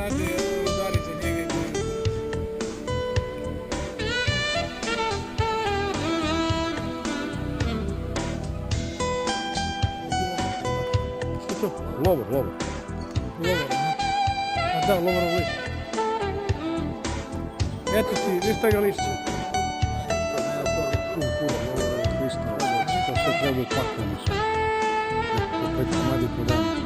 rade udari za njega i moje. Što to? Lovor. Lovor, ne? A da, lovorov list. Eto ti, viš šta ga lišće? To sve treba upakljeno sve. Po 5 komadi po danu.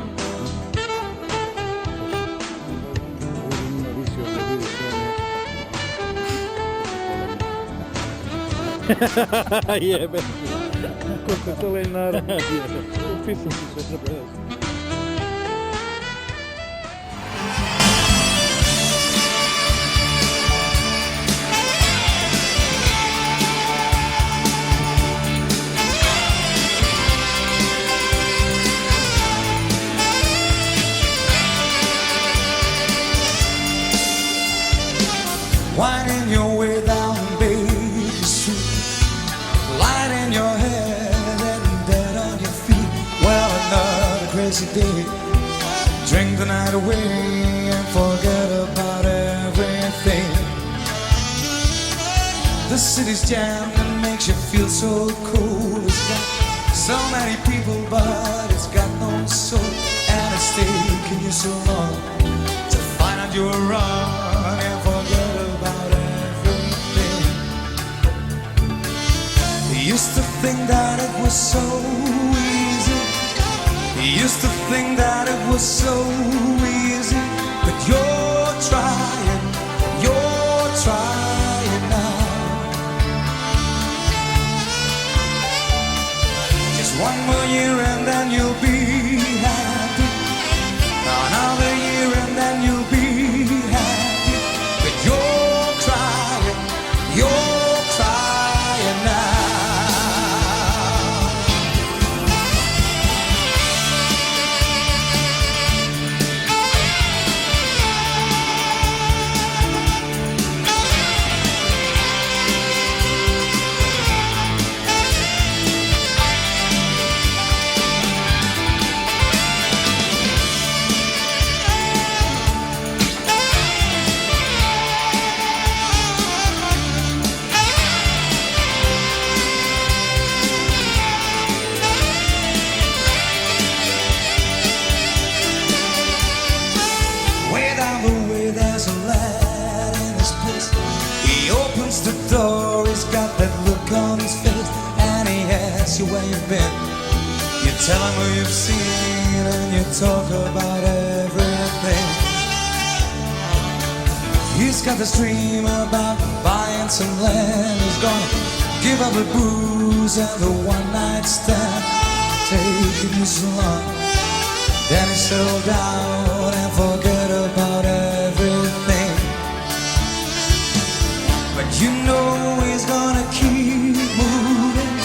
Ovdje ima visi od da vidi sve neće. Jebe. Koliko je to len narod. Upisam ti sve treba. Winding your way down Baker Street, light in your head and dead on your feet. Well, another crazy day. Drink the night away and forget about everything. The city's jammed and makes you feel so cool. It's got so many people, but it's got no soul. And it's taking you so long to find out you're wrong and forget about everything. You used to think that it was so easy. You used to think that it was so easy. But you're trying now. Just one more year and then you'll be happy. Another year and then you'll be happy. But you're crying now. There's a lad in this place. He opens the door, he's got that look on his face, and he asks you where you've been. You tell him who you've seen, and you talk about everything. He's got this dream about buying some land. He's gonna give up the booze and the one-night stand, taking you so long. Then he settle down and forget about everything. But you know he's gonna keep moving.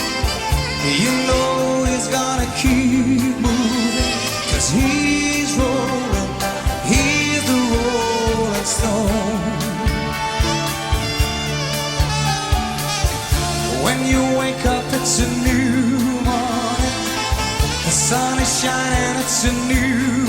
You know he's gonna keep moving. 'Cause he's rolling, he's the rolling stone. When you wake up, it's a new morning. The sun is shining, it's a new